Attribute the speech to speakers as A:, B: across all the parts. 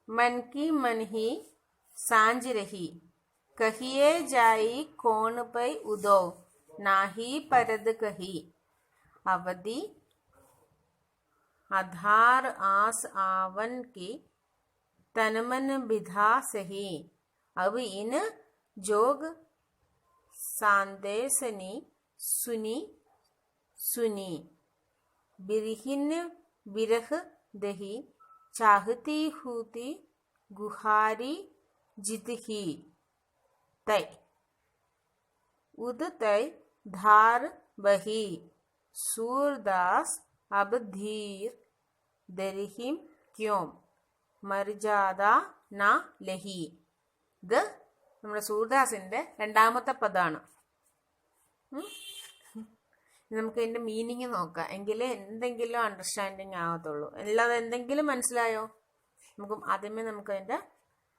A: मन की मन ही सांझ रही, कहिए जाई कौन पै उदो, नाही परद कही। अवधि आधार आस आवन की, तन मन विधा सही। अब इन जोग सांदेसनी सुनी सुनी। बिरहिन बिरह दही, चाहती हूती गुहारी जित ही। तय उद तय धार बही, सूरदास अब धीर दरिहिम क्यों, മർജാദ ന ലഹി. ഇത് നമ്മുടെ സൂർദാസിന്റെ രണ്ടാമത്തെ പദമാണ്. നമുക്ക് ഇതിന്റെ മീനിങ് നോക്കാം, എങ്കിലേ എന്തെങ്കിലും അണ്ടർസ്റ്റാൻഡിങ് ആകത്തുള്ളൂ. അല്ലാതെ എന്തെങ്കിലും മനസ്സിലായോ? ആദ്യമേ നമുക്ക് അതിന്റെ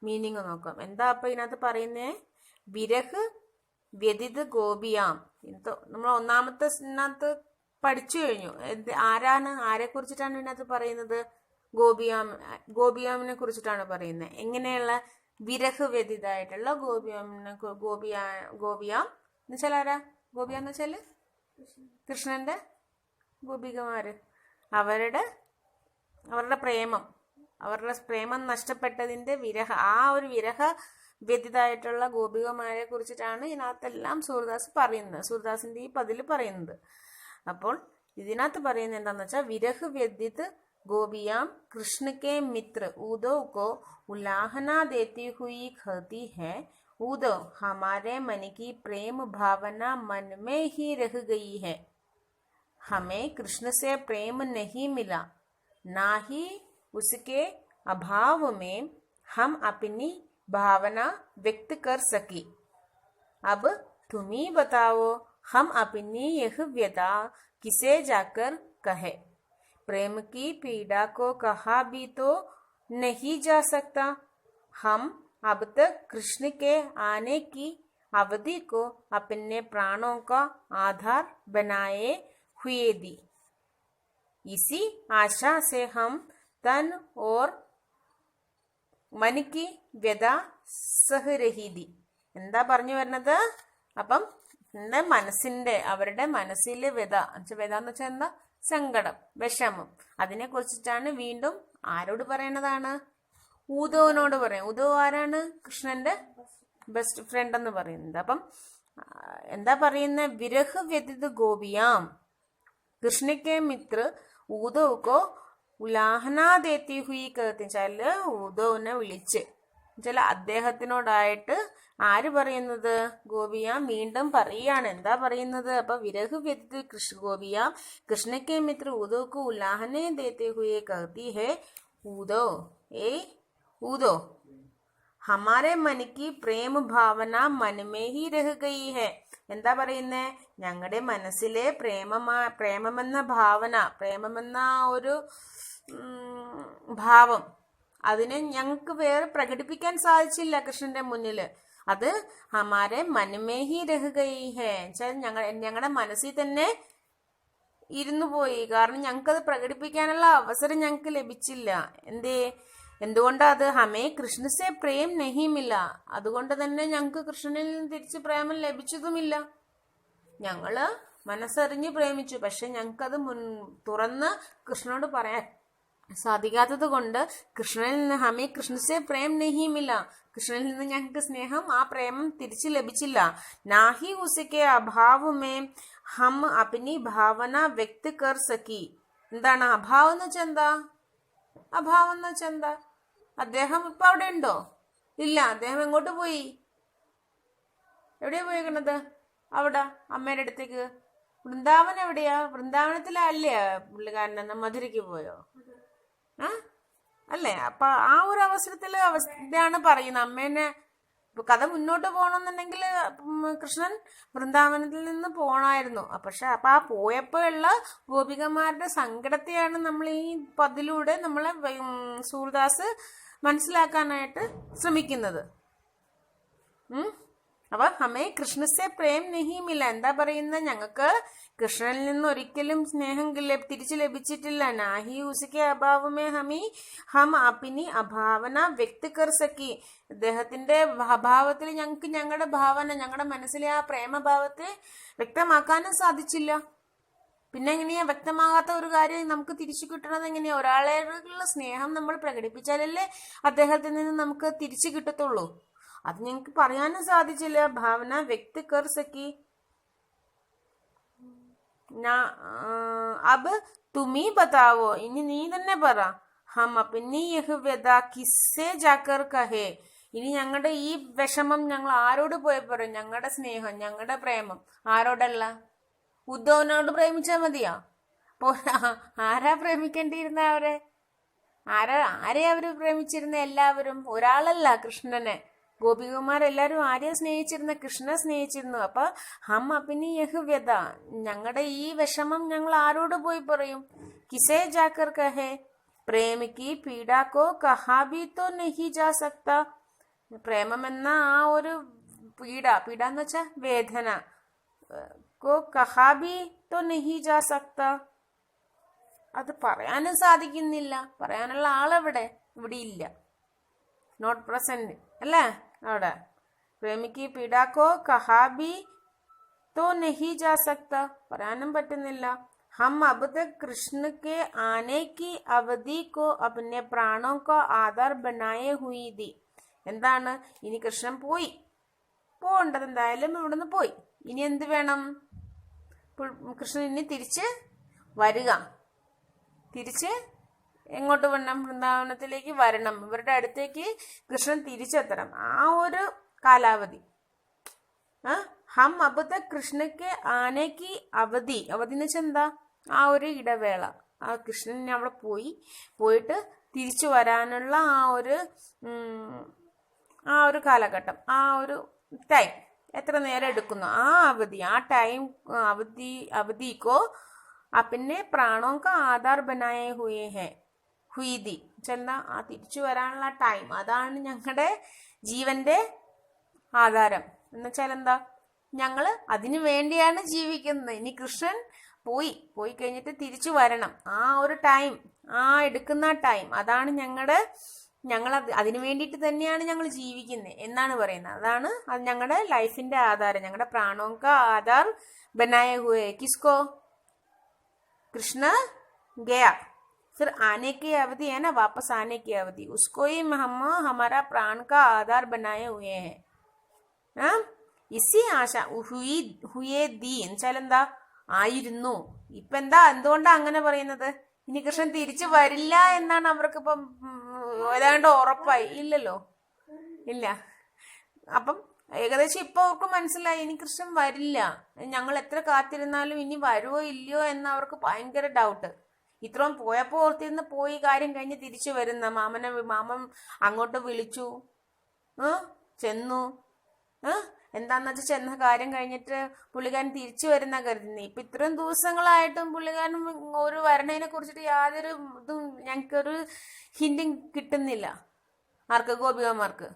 A: മീനിങ് നോക്കാം. എന്താ അപ്പൊ ഇതിനകത്ത് പറയുന്നേ? വിരഹ് വ്യതിത് ഗോപിയാം. നമ്മൾ ഒന്നാമത്തെ ഇതിനകത്ത് പഠിച്ചു കഴിഞ്ഞു. ആരെ കുറിച്ചിട്ടാണ് ഇതിനകത്ത് പറയുന്നത്? ഗോപിയാമിനെ കുറിച്ചിട്ടാണ് പറയുന്നത്. എങ്ങനെയുള്ള വിരഹ് വ്യതിതായിട്ടുള്ള ഗോപിയാം എന്ന് വെച്ചാൽ ആരാ? ഗോപിയാം എന്ന് വെച്ചാല് കൃഷ്ണന്റെ ഗോപികമാര്. അവരുടെ പ്രേമം നഷ്ടപ്പെട്ടതിന്റെ ഒരു വിരഹ വ്യതിതായിട്ടുള്ള ഗോപികമാരെ കുറിച്ചിട്ടാണ് ഇതിനകത്തെല്ലാം സൂർദാസിന്റെ ഈ പതില് പറയുന്നത്. അപ്പോൾ ഇതിനകത്ത് പറയുന്നത് എന്താന്ന് വെച്ചാൽ, വിരഹ് വ്യതിത് गोपियां कृष्ण के मित्र उद्धव को उलाहना देती हुई कहती है, उद्धव हमारे मन की प्रेम भावना मन में ही रह गई है, हमें कृष्ण से प्रेम नहीं मिला, ना ही उसके अभाव में हम अपनी भावना व्यक्त कर सकी। अब तुम ही बताओ, हम अपनी यह व्यथा किसे जाकर कहे? प्रेम की पीड़ा को कहा भी तो नहीं जा सकता। हम अब तक कृष्ण के आने की अवधि को अपने प्राणों का आधार बनाए हुए दी। इसी आशा से हम तन और मन की व्यथा सह रही थी. എന്താ പറഞ്ഞു വരുന്നത്? അപ്പം അവരുടെ മനസ്സിലെ വ്യത എന്ന് വെച്ചാൽ എന്താ? സങ്കടം, വിഷമം. അതിനെ കുറിച്ചിട്ടാണ് വീണ്ടും ആരോട് പറയണതാണ്? ഉദ്ധവനോട് പറയാം. ഉദ്ധവ് ആരാണ്? കൃഷ്ണന്റെ ബെസ്റ്റ് ഫ്രണ്ട് എന്ന് പറയുന്നത്. അപ്പം എന്താ പറയുന്ന? വിരഹ് വ്യതിത് ഗോപിയാം കൃഷ്ണക്കെ മിത്ര ഉദ്ധവ് കോ ഉലാഹന ദേത്തി ഹുയി കത്തിച്ചാല് ഉദ്ധവിനെ വിളിച്ച് അദ്ദേഹത്തിനോടായിട്ട് ആര് പറയുന്നത്? ഗോപിയാം വീണ്ടും പറയാണ്. എന്താ പറയുന്നത്? അപ്പൊ വിരഹ് വ്യതിത് ഗോപിയാം കൃഷ്ണക്കെ മിത്ര ഉദ്ധവ് കോ ഉലാഹനെ ദേത്തെ ഹുയെ कहती है, ഊദോ ഹമാരെ മനക്കി പ്രേമ ഭാവന മനമേ ഹി രഹ ഗയി ഹെ. എന്താ പറയുന്നേ? ഞങ്ങളുടെ മനസ്സിലെ പ്രേമമെന്ന ഭാവന, പ്രേമമെന്ന ഒരു ഭാവം, അതിനെ ഞങ്ങൾക്ക് വേറെ പ്രകടിപ്പിക്കാൻ സാധിച്ചില്ല കൃഷ്ണന്റെ മുന്നില്. അത് ഹമാരെ മനമേ ഹി രഹ ഗയി ഹെ, ഞങ്ങളുടെ മനസ്സിൽ തന്നെ ഇരുന്നു പോയി. കാരണം ഞങ്ങൾക്കത് പ്രകടിപ്പിക്കാനുള്ള അവസരം ഞങ്ങൾക്ക് ലഭിച്ചില്ല. എന്തുകൊണ്ടാ അത്? ഹമേ കൃഷ്ണസെ പ്രേം നഹിമില്ല. അതുകൊണ്ട് തന്നെ ഞങ്ങൾക്ക് കൃഷ്ണനിൽ നിന്ന് തിരിച്ച് പ്രേമം ലഭിച്ചതുമില്ല. ഞങ്ങള് മനസ്സറിഞ്ഞ് പ്രേമിച്ചു, പക്ഷെ ഞങ്ങൾക്കത് തുറന്ന് കൃഷ്ണനോട് പറയാൻ സാധിക്കാത്തത് കൊണ്ട് കൃഷ്ണനിൽ നിന്ന് ഹമേ കൃഷ്ണസെ പ്രേം നഹിമില്ല, കൃഷ്ണനിൽ നിന്ന് ഞങ്ങൾക്ക് സ്നേഹം, ആ പ്രേമം തിരിച്ചു ലഭിച്ചില്ല. നാഹി ഉസക്കെ അഭാവമേ ഹം അപ്നി ഭാവന വ്യക്ത് കർ സക്കി. എന്താണ് അഭാവം എന്ന് വെച്ചാൽ എന്താ? അഭാവം എന്ന് വെച്ചാൽ എന്താ? അദ്ദേഹം ഇപ്പൊ അവിടെ ഉണ്ടോ? ഇല്ല. അദ്ദേഹം എങ്ങോട്ട് പോയി? എവിടെയാ പോയേക്കണത്? അവിടെ അമ്മയുടെ അടുത്തേക്ക്. വൃന്ദാവൻ എവിടെയാ? വൃന്ദാവനത്തിലല്ലേ പുള്ളിക്കാരൻ? മധുരയ്ക്ക് പോയോ? അല്ലേ? അപ്പൊ ആ ഒരു അവസരത്തില് പറയുന്നത്. അമ്മേനെ കഥ മുന്നോട്ട് പോകണമെന്നുണ്ടെങ്കിൽ കൃഷ്ണൻ വൃന്ദാവനത്തിൽ നിന്ന് പോണായിരുന്നു. പക്ഷെ അപ്പൊ ആ പോയപ്പോഴുള്ള ഗോപികമാരുടെ സങ്കടത്തെയാണ് നമ്മൾ ഈ പതിലൂടെ നമ്മളെ സൂർദാസ് മനസ്സിലാക്കാനായിട്ട് ശ്രമിക്കുന്നത്. അപ്പൊ ഹമേ കൃഷ്ണസെ പ്രേം നഹി മില. എന്താ പറയുന്നത്? ഞങ്ങൾക്ക് കൃഷ്ണനിൽ നിന്ന് ഒരിക്കലും സ്നേഹം തിരിച്ചു ലഭിച്ചിട്ടില്ല. നാഹി ഉസിക്കെ അഭാവമേ ഹം അപ്പിനി അഭാവന വ്യക്തി കർ സക്കി. അദ്ദേഹത്തിന്റെ അഭാവത്തിൽ ഞങ്ങൾക്ക് ഞങ്ങളുടെ ഭാവന, ഞങ്ങളുടെ മനസ്സിലെ ആ പ്രേമഭാവത്തെ വ്യക്തമാക്കാനും സാധിച്ചില്ല. പിന്നെ എങ്ങനെയാ വ്യക്തമാകാത്ത ഒരു കാര്യം നമുക്ക് തിരിച്ചു കിട്ടണത്? എങ്ങനെയാ? ഒരാളോടുള്ള സ്നേഹം നമ്മൾ പ്രകടിപ്പിച്ചാലല്ലേ അദ്ദേഹത്തിൽ നിന്ന് നമുക്ക് തിരിച്ചു കിട്ടത്തുള്ളൂ. അത് ഞങ്ങൾക്ക് പറയാനും സാധിച്ചില്ല. ഭാവന വ്യക്തി കർ സക്കി. അബ് തുമീ ബതാവോ, ഇനി നീ തന്നെ പറ. ഹം അപ്നി യഹ് വ്യത കിസ്സേ ജാക്കർ കഹേ. ഇനി ഞങ്ങളുടെ ഈ വിഷമം ഞങ്ങൾ ആരോട് പോയി പറയും? ഞങ്ങളുടെ സ്നേഹം, ഞങ്ങളുടെ പ്രേമം ആരോടല്ല? ഉദ്ധവനോട് പ്രേമിച്ചാൽ മതിയോ? ആരാ പ്രേമിക്കേണ്ടിയിരുന്ന അവരെ? ആരെയാ അവര് പ്രേമിച്ചിരുന്ന? എല്ലാവരും ഒരാളല്ല, കൃഷ്ണനെ. ഗോപികുമാരെല്ലാരും ആരെയാ സ്നേഹിച്ചിരുന്ന? കൃഷ്ണനെ സ്നേഹിച്ചിരുന്നു. അപ്പൊ ഹം അപ്പിനി യഹ് വ്യത, ഞങ്ങളുടെ ഈ വിഷമം ഞങ്ങൾ ആരോട് പോയി പറയും? കിസേ ജാക്കർ കഹേ. പ്രേമിക്ക് പീഡാക്കോ കഹാബി തോ നഹി ജാ സക്ത. പ്രേമം എന്ന ആ ഒരു പീഡ എന്ന് വെച്ചാ വേദന, കോ കഹാബി തോ നഹി ജാ സക്ത. അത് പറയാനും സാധിക്കുന്നില്ല. പറയാനുള്ള ആളെവിടെ? ഇവിടെ ഇല്ല, നോട്ട് പ്രസന്റ് അല്ലേ? അവിടെ പ്രേമിക്ക് പീഡാക്കോ കഹാബി തോ നഹി ജാ സക്ത, പറയാനും പറ്റുന്നില്ല. हम अब तक कृष्ण के आने की अवधि को अपने प्राणों का आधार बनाए हुई थी. എന്താണ്? ഇനി കൃഷ്ണൻ പോയി, പോകേണ്ടത് എന്തായാലും ഇവിടുന്ന് പോയി. ഇനി എന്ത് വേണം? കൃഷ്ണൻ ഇനി തിരിച്ച് വരിക. തിരിച്ച് എങ്ങോട്ട് വരണം? വൃന്ദാവനത്തിലേക്ക് വരണം. ഇവരുടെ അടുത്തേക്ക് കൃഷ്ണൻ തിരിച്ചെത്തണം. ആ ഒരു കാലാവധി. ഹം അബ് തക് കൃഷ്ണക്ക് ആനയ്ക്ക് അവധി. അവധി എന്ന് വെച്ചാൽ എന്താ? ആ ഒരു ഇടവേള. ആ കൃഷ്ണൻ അവിടെ പോയിട്ട് തിരിച്ചു വരാനുള്ള ആ ഒരു കാലഘട്ടം, ആ ഒരു ടൈം എത്ര നേരം എടുക്കുന്നു? ആ അവധി, ആ ടൈം അവധിക്കോ പിന്നെ പ്രാണോക്ക ആധാർ ബനായേ ഹുയേ ഹേ ഹുയിദി. ചെന്ന ആ തിരിച്ചു വരാനുള്ള ടൈം, അതാണ് ഞങ്ങളുടെ ജീവന്റെ ആധാരം. എന്നുവെച്ചാൽ എന്താ? ഞങ്ങൾ അതിനു വേണ്ടിയാണ് ജീവിക്കുന്നത്. ഇനി കൃഷ്ണൻ പോയി കഴിഞ്ഞിട്ട് തിരിച്ചു വരണം. ആ ഒരു ടൈം, ആ എടുക്കുന്ന ടൈം, അതാണ് ഞങ്ങൾ അതിനു വേണ്ടിയിട്ട് തന്നെയാണ് ഞങ്ങൾ ജീവിക്കുന്നത് എന്നാണ് പറയുന്നത്. അതാണ് അത് ഞങ്ങളുടെ ലൈഫിന്റെ ആധാരം. ഞങ്ങളുടെ പ്രാണോക്ക ആധാർ ബനായ ഹുए किसको? कृष्ण गया, फिर आने की अवधि है ना, वापस आने की अवधि, उसको ही हम हमारा प्राण का आधार बनाए हुए हैं. ഇസി ആശ ഹുയേ ദി എന്നുവെച്ചാൽ എന്താ? ആയിരുന്നു. ഇപ്പൊ എന്തുകൊണ്ടാ അങ്ങനെ പറയുന്നത്? ഇനി കൃഷ്ണൻ തിരിച്ചു വരില്ല എന്നാണ് അവർക്കിപ്പം ഏതാണ്ട് ഉറപ്പായി? ഇല്ലല്ലോ, ഇല്ല. അപ്പം ഏകദേശം ഇപ്പൊ അവർക്ക് മനസ്സിലായി ഇനി കൃഷ്ണൻ വരില്ല. ഞങ്ങൾ എത്ര കാത്തിരുന്നാലും ഇനി വരുവോ ഇല്ലയോ എന്ന് അവർക്ക് ഭയങ്കര ഡൗട്ട്. ഇത്രയും പോയപ്പോ ഓർത്തിരുന്ന് പോയി കാര്യം കഴിഞ്ഞ് തിരിച്ചു വരുന്ന മാമൻ അങ്ങോട്ട് വിളിച്ചു, ചെന്നു. എന്താന്ന് വെച്ചാൽ ചെന്ന കാര്യം കഴിഞ്ഞിട്ട് പുള്ളിക്കാരൻ തിരിച്ചു വരുന്ന കരുതുന്നത്. ഇപ്പൊ ഇത്രയും ദിവസങ്ങളായിട്ടും പുള്ളിക്കാരൻ ഒരു വരണതിനെ കുറിച്ചിട്ട് യാതൊരു ഇതും ഞങ്ങൾക്കൊരു ഹിന്റും കിട്ടുന്നില്ല. ആർക്ക്? ഗോപികമാർക്ക്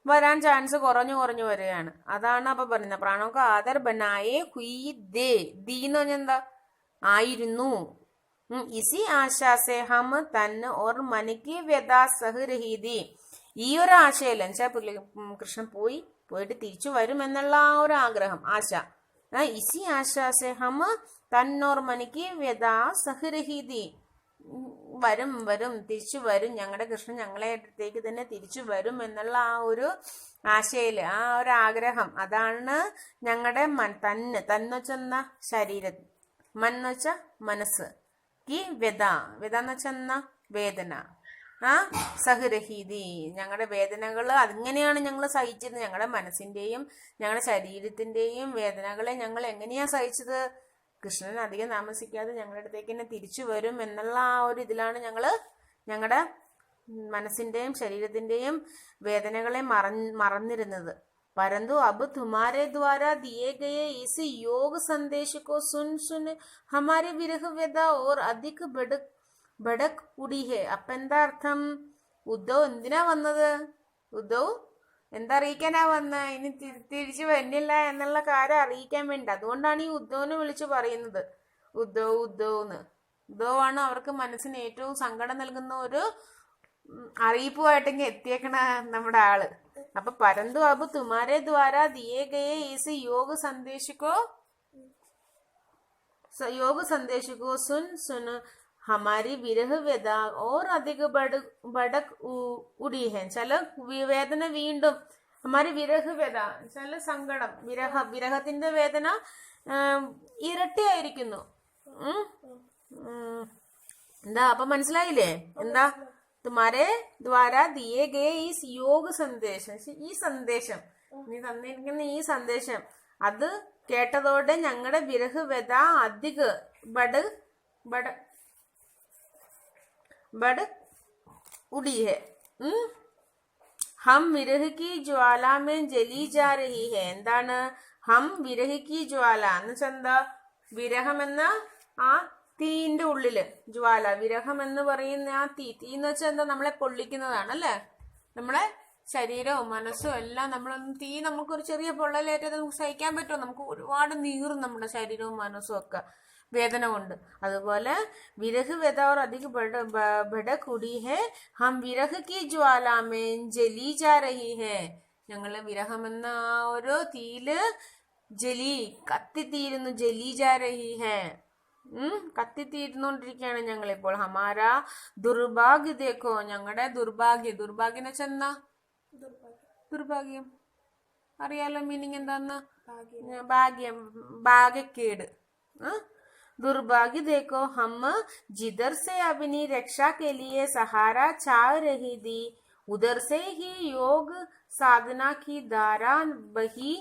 A: വരാൻ ചാൻസ് കുറഞ്ഞു വരികയാണ്. അതാണ് അപ്പൊ പറയുന്നത് പ്രാണോക്ക ആദർ ബനായേ ഹുയി ദേ. ദീ എന്ന് പറഞ്ഞാൽ എന്താ? ആയിരുന്നു. ഇസി ആശാസെ ഹം തൻ ഓർ മനക്ക് വ്യഥാ സഹ് രഹി ദി. ഈ ഒരു ആശയല്ല എന്നുവെച്ചാൽ കൃഷ്ണൻ പോയിട്ട് തിരിച്ചു വരും എന്നുള്ള ആ ഒരു ആഗ്രഹം, ആശ. EC ആശാസെ Hum തന്നോർ മനക്ക് വ്യഥാ സഹ് രഹി the. വരും തിരിച്ചു വരും, ഞങ്ങളുടെ കൃഷ്ണൻ ഞങ്ങളെ അടുത്തേക്ക് തന്നെ തിരിച്ചു വരും എന്നുള്ള ആ ഒരു ആശയില്, ആ ഒരു ആഗ്രഹം, അതാണ് ഞങ്ങളുടെ തന്ന് വെച്ചെന്ന ശരീരം, എന്ന് വെച്ച മനസ്സ്, ഈ വ്യത എന്ന് വെച്ചെന്ന വേദന, സഹരഹീതി ഞങ്ങളുടെ വേദനകൾ അതിങ്ങനെയാണ് ഞങ്ങൾ സഹിച്ചത്. ഞങ്ങളുടെ മനസ്സിന്റെയും ഞങ്ങളുടെ ശരീരത്തിന്റെയും വേദനകളെ ഞങ്ങൾ എങ്ങനെയാ സഹിച്ചത്? കൃഷ്ണൻ അധികം താമസിക്കാതെ ഞങ്ങളുടെ അടുത്തേക്ക് തന്നെ തിരിച്ചു വരും എന്നുള്ള ആ ഒരു ഇതിലാണ് ഞങ്ങളുടെ മനസ്സിന്റെയും ശരീരത്തിന്റെയും വേദനകളെ മറന്നിരുന്നത്. परंतु अब तुम्हारे द्वारा दिए गए इस योग संदेश को सुन हमारे विरह व्यथा और अधिक ഭടക് ഉടി ഹേ. അപ്പൊ എന്താ അർത്ഥം? ഉദ്ധവ് എന്തിനാ വന്നത്? ഉദ്ധവ് എന്തറിയിക്കാനാ വന്ന ഇനി തിരിച്ചു വരുന്നില്ല എന്നുള്ള കാര്യം അറിയിക്കാൻ വേണ്ടി. അതുകൊണ്ടാണ് ഈ ഉദ്ധവനെ വിളിച്ചു പറയുന്നത് ഉദ്ധവ് ഉദ്ധവ്ന്ന്. ഉദ്ധവാണ് അവർക്ക് മനസ്സിന് ഏറ്റവും സങ്കടം നൽകുന്ന ഒരു അറിയിപ്പുമായിട്ടെങ്കിൽ എത്തിയേക്കണ നമ്മുടെ ആള്. അപ്പൊ പരന്തു അബ് തുമാരെ ദ്വാര ദിയേ ഗയേ ഈസ് योग संदेश को सुन सुन हमारी विरह वेदा और अधिक भड़क उड़ी है. ചില വേദന വീണ്ടും ഹമാരി വിരഹ വേദ ചില സങ്കടം വിരഹത്തിന്റെ വേദന ഇരട്ടിയായിരിക്കുന്നു. എന്താ അപ്പൊ മനസ്സിലായില്ലേ? എന്താ തുമാരെ ദ്വാര ദിയേ ഗേ ഈസ് योग സന്ദേശം. ഈ സന്ദേശം നീ തന്നിരിക്കുന്ന ഈ സന്ദേശം അത് കേട്ടതോടെ ഞങ്ങളുടെ വിരഹ വ്യത അധിക ബഡ് ഉടി ഹെ. ഹം വിരഹ കി ജ്വാല മേ ജലി ജാ രഹി ഹെ. എന്താണ് ഹം വിരഹ കി ജ്വാല എന്ന് വെച്ചാൽ എന്താ? വിരഹം എന്ന ആ തീന്റെ ഉള്ളില് ജ്വാല, വിരഹം എന്ന് പറയുന്ന ആ തീ എന്ന് വെച്ചാൽ എന്താ? നമ്മളെ പൊള്ളിക്കുന്നതാണ് അല്ലേ? നമ്മളെ ശരീരവും മനസ്സും എല്ലാം തീ നമുക്കൊരു ചെറിയ പൊള്ളലേറ്റത് നമുക്ക് സഹിക്കാൻ പറ്റുമോ? നമുക്ക് ഒരുപാട് നീറും നമ്മുടെ ശരീരവും മനസ്സും ഒക്കെ വേദന കൊണ്ട്. അതുപോലെ വിരഹ് വേദാർ അധിക ബഡ കുടി ഹെ. ഹം വിരഹ് കി ജ്വാലാമേ ജലി ജാ രഹി ഹെ. ഞങ്ങള് വിരഹം എന്ന ആ ഒരു തീയില് കത്തിത്തീരുന്നു. ജലി ജാ രഹി ഹെ, കത്തിത്തീരുന്നോണ്ടിരിക്കുകയാണ് ഞങ്ങളിപ്പോൾ. ഹമാര ദുർഭാഗ്യ ദേഖോ. ഞങ്ങളുടെ ദുർഭാഗ്യം എന്ന് വെച്ചാ ദുർഭാഗ്യം അറിയാലോ മീനിങ് എന്താന്ന്? ഭാഗ്യക്കേട്. दुर्भाग्य देखो हम जिधर से अपनी रक्षा के लिए सहारा चाह रही थी उधर से ही योग साधना की धारा बही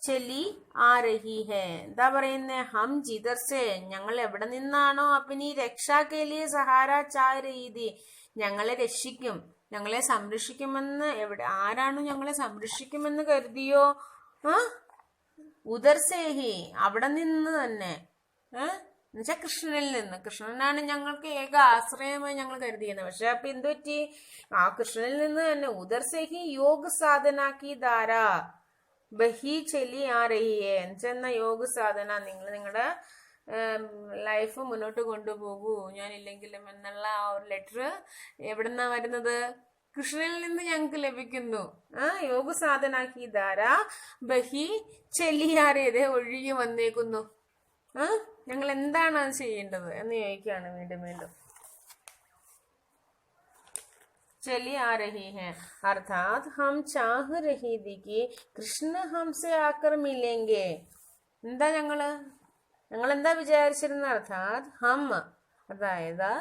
A: चली आ रही है. എന്താ പറയുന്നേ? ഹം ജിദർ സെ ഞങ്ങൾ എവിടെ നിന്നാണോ അപ്പനി രക്ഷാക്കേലിയെ സഹാര ചാഹ് രഹി थी ഞങ്ങളെ രക്ഷിക്കും, ഞങ്ങളെ സംരക്ഷിക്കുമെന്ന് ആരാണ് ഞങ്ങളെ സംരക്ഷിക്കുമെന്ന് കരുതിയോ ഉദർ സേഹി അവിടെ നിന്ന് തന്നെ എന്നുവെച്ചാൽ കൃഷ്ണനിൽ നിന്ന്. കൃഷ്ണനാണ് ഞങ്ങൾക്ക് ഏക ആശ്രയമായി ഞങ്ങൾ കരുതിയിരുന്നത്. പക്ഷെ അപ്പൊ എന്തു പറ്റി? ആ കൃഷ്ണനിൽ നിന്ന് തന്നെ ഉദർ സേഹി യോഗ സാധനാക്കി ധാര ബഹി ചെലി ആ രഹിയെ. എന്നുവെച്ചാൽ യോഗ സാധന നിങ്ങൾ നിങ്ങളുടെ ലൈഫ് മുന്നോട്ട് കൊണ്ടുപോകൂ ഞാനില്ലെങ്കിലും എന്നുള്ള ആ ഒരു ലെറ്റർ എവിടെന്നാ വരുന്നത്? കൃഷ്ണനിൽ നിന്ന് ഞങ്ങൾക്ക് ലഭിക്കുന്നു. യോഗ സാധനാക്കി ധാര ബഹി ചെല്ലിയാറേത് ഒഴുകി വന്നേക്കുന്നു. ഞങ്ങൾ എന്താണ് അത് ചെയ്യേണ്ടത് എന്ന് ചോദിക്കുകയാണ് വീണ്ടും. चली आ रही है अर्थात हम चाह रही थी कि कृष्ण हमसे आकर मिलेंगे. എന്താ ഞങ്ങൾ എന്താ വിചാരിച്ചിരുന്ന? അർത്ഥാത് ഹം അതായത്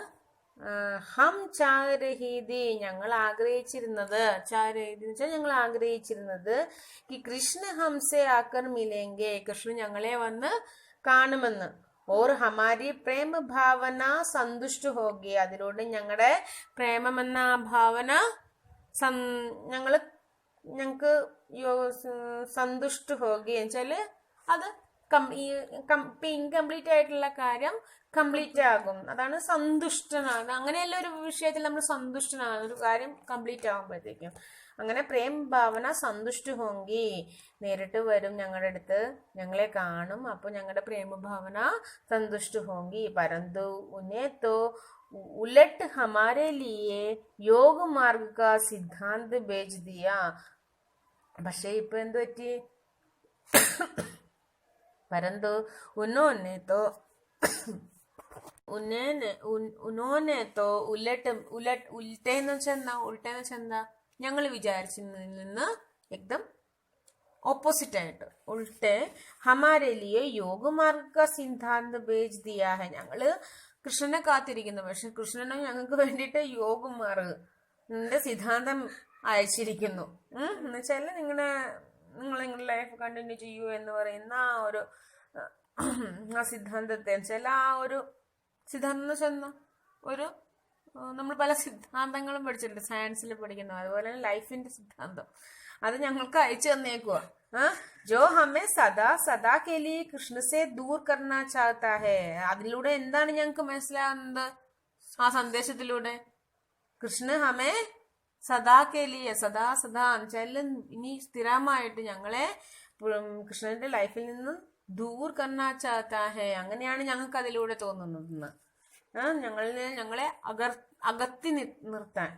A: ഹം ചാഹ് രഹി ഥി ഞങ്ങൾ ആഗ്രഹിച്ചിരുന്നത്. ചാഹ് രഹി ഥി എന്ന് വെച്ചാൽ ഞങ്ങൾ ആഗ്രഹിച്ചിരുന്നത് कि कृष्ण हमसे आकर मिलेंगे കൃഷ്ണൻ ഞങ്ങളെ വന്ന് കാണുമെന്ന്. और हमारी प्रेम भावना संतुष्ट होगी അതിലൂടെ ഞങ്ങളുടെ പ്രേമം എന്ന ഭാവന ഞങ്ങൾക്ക് സന്തുഷ്ട ഹോഗി എന്നുവെച്ചാല് അത് ഇൻകംപ്ലീറ്റ് ആയിട്ടുള്ള കാര്യം കംപ്ലീറ്റ് ആകും. അതാണ് സന്തുഷ്ടനാകുക. അങ്ങനെയല്ല ഒരു വിഷയത്തിൽ നമ്മൾ സന്തുഷ്ടനാകും, ഒരു കാര്യം കംപ്ലീറ്റ് ആകുമ്പോഴത്തേക്കും. അങ്ങനെ പ്രേം ഭാവന സന്തുഷ്ട ഹോങ്കി നേരിട്ട് വരും ഞങ്ങളുടെ അടുത്ത്, ഞങ്ങളെ കാണും. അപ്പൊ ഞങ്ങളുടെ പ്രേമഭാവന സന്തുഷ്ട ഹോങ്കി. പരന്തു ഉന്നെ തോ ഉലട്ട് ഹമാരെ ലിയെ യോഗ മാർഗ കാ സിദ്ധാന്ത് ബേജ് ദിയ. പക്ഷെ ഇപ്പൊ എന്ത് പറ്റി? പരന്തു ഉന്നോന്നെ തോ ഉൽട്ടേന്ന് വെച്ചാ ഞങ്ങൾ വിചാരിച്ചതിൽ നിന്ന് എക്ദം ഓപ്പോസിറ്റ് ആയിട്ട് ഉൾട്ടെ ഹമാരെ ലിയെ യോഗമാർഗ സിദ്ധാന്ത് ബേജ് ദിയാ ഹെ. ഞങ്ങള് കൃഷ്ണനെ കാത്തിരിക്കുന്നു, പക്ഷെ കൃഷ്ണനെ ഞങ്ങൾക്ക് വേണ്ടിയിട്ട് യോഗമാർഗ സിദ്ധാന്തം അയച്ചിരിക്കുന്നു. എന്നുവെച്ചാൽ നിങ്ങൾ നിങ്ങളുടെ ലൈഫ് കണ്ടിന്യൂ ചെയ്യൂ എന്ന് പറയുന്ന ആ ഒരു ആ സിദ്ധാന്തത്തെ വെച്ചാൽ ആ ഒരു സിദ്ധാന്തം എന്ന് വെച്ചാൽ ഒരു നമ്മൾ പല സിദ്ധാന്തങ്ങളും പഠിച്ചിട്ടുണ്ട്, സയൻസിൽ പഠിക്കുന്നു. അതുപോലെ തന്നെ ലൈഫിന്റെ സിദ്ധാന്തം അത് ഞങ്ങൾക്ക് അയച്ചു തന്നേക്കുക. ജോ ഹമേ സദാ കെ ലിയെ കൃഷ്ണ സെ ദൂർ കർണ ചാഹത്താ ഹെ. അതിലൂടെ എന്താണ് ഞങ്ങൾക്ക് മനസ്സിലാകുന്നത്? ആ സന്ദേശത്തിലൂടെ കൃഷ്ണ ഹമേ സദാ കേലിയ സദാ സദാ എന്നുവെച്ചാൽ ഇനി സ്ഥിരമായിട്ട് ഞങ്ങളെ കൃഷ്ണന്റെ ലൈഫിൽ നിന്ന് ദൂർ കർണാ ചാത്താ ഹേ, അങ്ങനെയാണ് ഞങ്ങൾക്ക് അതിലൂടെ തോന്നുന്നത്. ഞങ്ങളെ അകത്തി നിർത്താൻ.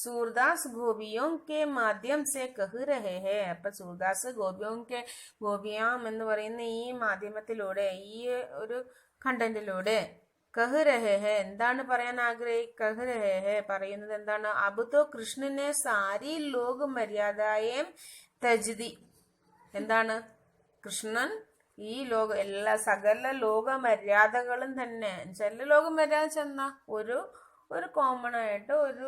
A: सूरदास गोपियों के മാധ്യം സെ കഹ് രഹേ ഹേ. അപ്പൊ സൂർദാസ് ഗോപിയാം എന്ന് പറയുന്ന ഈ മാധ്യമത്തിലൂടെ, ഈ ഒരു കണ്ടന്റിലൂടെ കഹ് രഹേ ഹേ എന്താണ് പറയാൻ കഹ് രഹേ ഹേ പറയുന്നത് എന്താണ്? അബ് തോ കൃഷ്ണനെ സാരി ലോക മര്യാദയും തജ്ദി. എന്താണ്? കൃഷ്ണൻ ഈ എല്ലാ സകല ലോക മര്യാദകളും തന്നെ, ചില ലോക മര്യാദ ചെന്ന ഒരു കോമൺ ആയിട്ട് ഒരു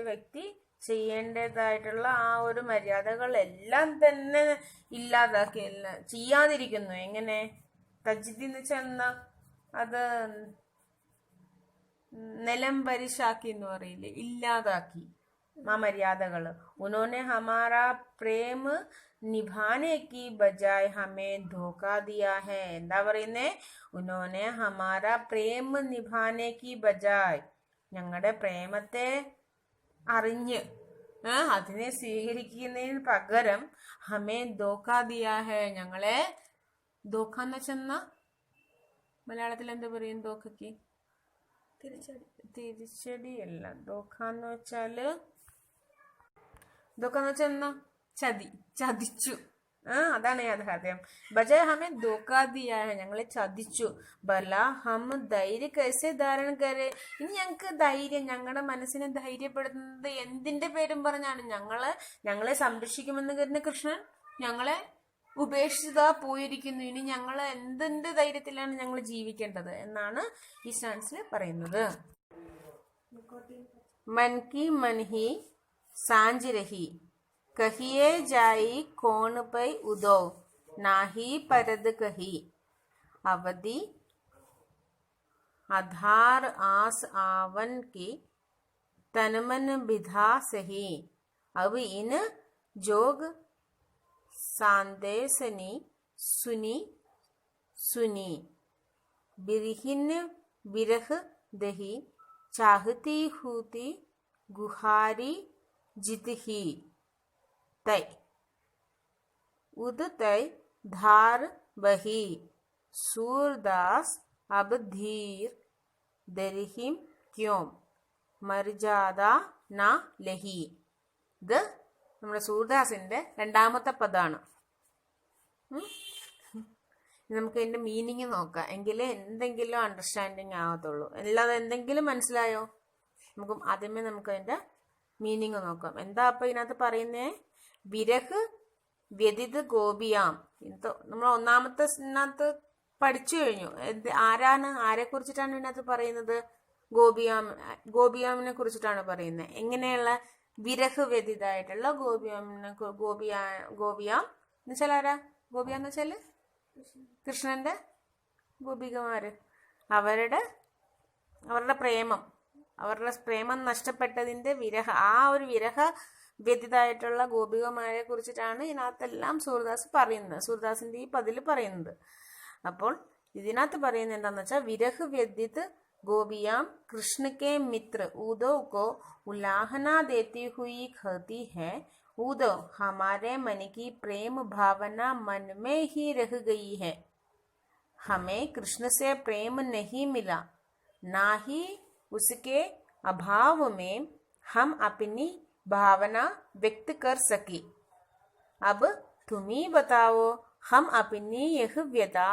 A: വ്യക്തി ചെയ്യേണ്ടതായിട്ടുള്ള ആ ഒരു മര്യാദകളെല്ലാം തന്നെ ഇല്ലാതാക്കി, ചെയ്യാതിരിക്കുന്നു. എങ്ങനെ? തജ്ദി എന്ന് ചെന്ന അത് നിലം പരിശാക്കി എന്ന് പറയില്ലേ, ഇല്ലാതാക്കി ആ മര്യാദകള്. ഉനോനെ ഹമാരാ പ്രേം നിഭാനെ കി ബജായ് ഹമേ ധോക്കാ ദിയാ ഹേ. എന്താ പറയുന്നേ? ഉനോനെ ഹമാരാ പ്രേം നിഭാനെ കി ബജായ്, ഞങ്ങളുടെ പ്രേമത്തെ അറിഞ്ഞ് അതിനെ സ്വീകരിക്കുന്നതിന് പകരം ഹമേ ധോക്കാ ദിയാ ഹേ, ഞങ്ങളെ ധോക്കാന്ന് വെച്ചെന്ന മലയാളത്തിൽ എന്താ പറയും? ധോക്കയ്ക്ക് തിരിച്ചടിയല്ല. ധോക്കാന്ന് വെച്ചാല് എന്നാ ചതിച്ചു. അതാണ് യാഥാർത്ഥ്യം. ബജായ് ഹമേ ധോക്കാ ദിയാ ഹേ, ഞങ്ങളെ ചതിച്ചു. ബല ഹം ധൈര്യ കൈസെ ധാരണ കരെ. ഇനി ഞങ്ങൾക്ക് ധൈര്യം, ഞങ്ങളുടെ മനസ്സിനെ ധൈര്യപ്പെടുത്തുന്നത് എന്തിന്റെ പേരും പറഞ്ഞാണ്? ഞങ്ങളെ സംരക്ഷിക്കുമെന്ന് കരുതുന്ന കൃഷ്ണൻ ഞങ്ങളെ ഉപേക്ഷിതാ പോയിരിക്കുന്നു. ഇനി ഞങ്ങൾ എന്തിന്റെ ധൈര്യത്തിലാണ് ഞങ്ങൾ ജീവിക്കേണ്ടത് എന്നാണ് ഈ സ്റ്റാൻസിൽ പറയുന്നത്. മൻ കി മൻ he Sanjh രഹി, Kahiye ജായി cone pi ഉദോ, നാഹി പരത് കഹി. അവധി आधार आस आवन की तनमन बिधा सही. अब इन जोग सांदेसनी सुनी बिरहिन बिरह दही, चाहती हूती गुहारी जित ही. तय उद तय धार बही, सूरदास अब धीर दरिहिम क्यों, മർജാദ ന ലഹി. ഇത് നമ്മുടെ സൂർദാസിന്റെ രണ്ടാമത്തെ പദമാണ്. നമുക്ക് ഇതിന്റെ മീനിങ് നോക്കാം, എങ്കിലേ എന്തെങ്കിലും അണ്ടർസ്റ്റാൻഡിങ് ആവത്തുള്ളൂ. അല്ലാതെ എന്തെങ്കിലും മനസ്സിലായോ? ആദ്യമേ നമുക്ക് അതിന്റെ മീനിങ് നോക്കാം. എന്താ അപ്പൊ ഇതിനകത്ത് പറയുന്നേ? വിരഹ് വ്യതിത് ഗോപിയാം. നമ്മൾ ഒന്നാമത്തെ പഠിച്ചു കഴിഞ്ഞു. ആരെ കുറിച്ചിട്ടാണ് ഇതിനകത്ത് പറയുന്നത്? ഗോപിയാമിനെ കുറിച്ചിട്ടാണ് പറയുന്നത്. എങ്ങനെയുള്ള വിരഹ് വ്യതിതായിട്ടുള്ള ഗോപിയാം എന്ന് വെച്ചാൽ ആരാ? ഗോപിയാന്ന് വെച്ചാല് കൃഷ്ണന്റെ ഗോപികമാര്. അവരുടെ പ്രേമം നഷ്ടപ്പെട്ടതിന്റെ ഒരു വിരഹ വ്യതിതായിട്ടുള്ള ഗോപികമാരെ കുറിച്ചിട്ടാണ് ഇതിനകത്തെല്ലാം സൂർദാസ് പറയുന്നത്, സൂർദാസിന്റെ ഈ പതില് പറയുന്നത്. അപ്പോൾ ഇതിനകത്ത് പറയുന്നത് എന്താന്ന് വെച്ചാൽ, വിരഹ് വ്യതിത് गोपियां कृष्ण के मित्र उद्धव को उलाहना देती हुई कहती है, उद्धव हमारे मन की प्रेम भावना मन में ही रह गई है. हमें कृष्ण से प्रेम नहीं मिला, ना ही उसके अभाव में हम अपनी भावना व्यक्त कर सके. अब तुम ही बताओ, हम अपनी यह व्यथा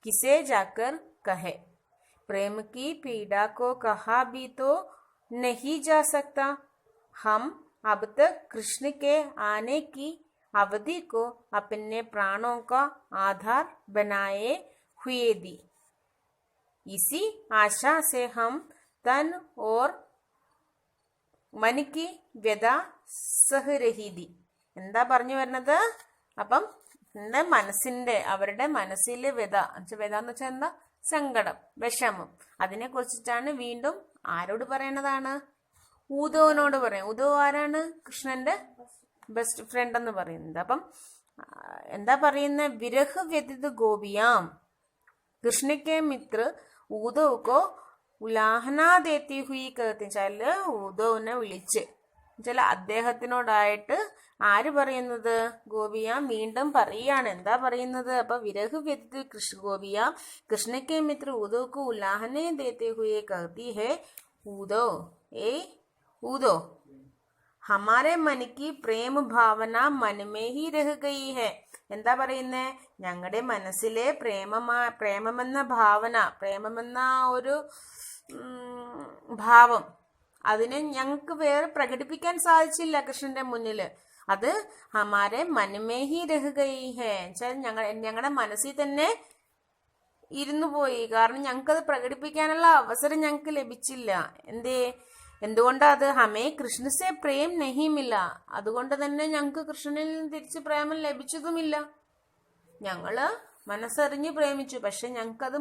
A: किसे जाकर कहे. प्रेम की पीड़ा को कहा भी तो नहीं जा सकता. हम अब तक कृष्ण के आने की अवधि को अपने प्राणों का आधार बनाए हुए दी. इसी आशा से हम तन और मन की व्यथा सह रही थी. എന്താ പറഞ്ഞു വരുന്നത്? അപ്പം അവരുടെ മനസ്സിലെ വ്യത എന്ന് വെച്ചാൽ എന്താ? സങ്കടം, വിഷമം. അതിനെ കുറിച്ചിട്ടാണ് വീണ്ടും ആരോട് പറയണതാണ്? ഉദ്ധവിനോട് പറയാം. ഉദ്ധവ് ആരാണ്? കൃഷ്ണന്റെ ബെസ്റ്റ് ഫ്രണ്ട് എന്ന് പറയുന്നത്. അപ്പം എന്താ പറയുന്ന? വിരഹ് വ്യതിത് ഗോപിയാം കൃഷ്ണക്കെ മിത്ര ഉദ്ധവ് കോ ഉലാഹന ദേത്തി ഹുയി കഹത്തി. ഉദ്ധവിനെ വിളിച്ച് ചില അദ്ദേഹത്തിനോടായിട്ട് ആര് പറയുന്നത്? ഗോപിയ വീണ്ടും പറയാണ്. എന്താ പറയുന്നത്? അപ്പൊ വിരഹ് വ്യതിत ഗോപിയ कृष्ण के मित्र उदो को उलाहने देते हुए कहती है, ഊദോ ഏ ഊദോ ഹമാരെ मन की प्रेम भावना मन में ही रह गई है. എന്താ പറയുന്നേ? ഞങ്ങളുടെ മനസ്സിലെ പ്രേമമെന്ന ഭാവന, പ്രേമമെന്ന ഒരു ഭാവം, അതിനെ ഞങ്ങൾക്ക് വേറെ പ്രകടിപ്പിക്കാൻ സാധിച്ചില്ല കൃഷ്ണന്റെ മുന്നില്. അത് ഹമാരെ മനമേ ഹി രഹ് ഗയി ഹേ, ഞങ്ങളുടെ മനസ്സിൽ തന്നെ ഇരുന്നു പോയി. കാരണം ഞങ്ങൾക്കത് പ്രകടിപ്പിക്കാനുള്ള അവസരം ഞങ്ങൾക്ക് ലഭിച്ചില്ല. എന്തുകൊണ്ടാ അത്? ഹമേ കൃഷ്ണസെ പ്രേം നഹിമില്ല, അതുകൊണ്ട് തന്നെ ഞങ്ങൾക്ക് കൃഷ്ണനിൽ നിന്ന് തിരിച്ച് പ്രേമം ലഭിച്ചതുമില്ല. ഞങ്ങള് മനസ്സറിഞ്ഞ് പ്രേമിച്ചു, പക്ഷെ ഞങ്ങൾക്കത്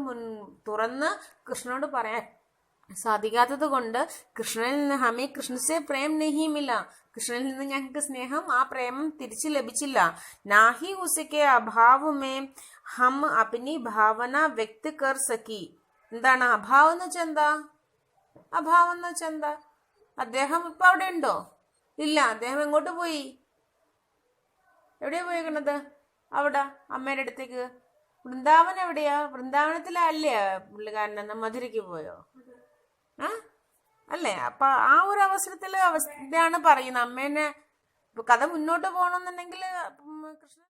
A: തുറന്ന് കൃഷ്ണനോട് പറയാൻ സാധിക്കാത്തത് കൊണ്ട് കൃഷ്ണനിൽ നിന്ന് ഹമേ കൃഷ്ണസെ പ്രേം നഹിമില്ല, കൃഷ്ണനിൽ നിന്ന് ഞങ്ങൾക്ക് സ്നേഹം, ആ പ്രേമം തിരിച്ചു ലഭിച്ചില്ല. നാഹി ഉസക്കെ അഭാവമേ ഹം അപ്നി ഭാവന വ്യക്ത് കർ സക്കി. എന്താണ് അഭാവം എന്ന് വെച്ചാൽ എന്താ? അഭാവം എന്ന് വെച്ചാൽ എന്താ? അദ്ദേഹം ഇപ്പൊ അവിടെ ഉണ്ടോ? ഇല്ല. അദ്ദേഹം എങ്ങോട്ട് പോയി? എവിടെയാ പോയേക്കണത്? അവിടെ അമ്മയുടെ അടുത്തേക്ക്. വൃന്ദാവൻ എവിടെയാ? വൃന്ദാവനത്തിലല്ലേ പുള്ളിക്കാരൻ? മധുരയ്ക്ക് പോയോ? അല്ലേ? അപ്പൊ ആ ഒരു അവസരത്തില് ഇതാണ് പറയുന്നത്. അമ്മേനെ കഥ മുന്നോട്ട് പോകണമെന്നുണ്ടെങ്കിൽ കൃഷ്ണൻ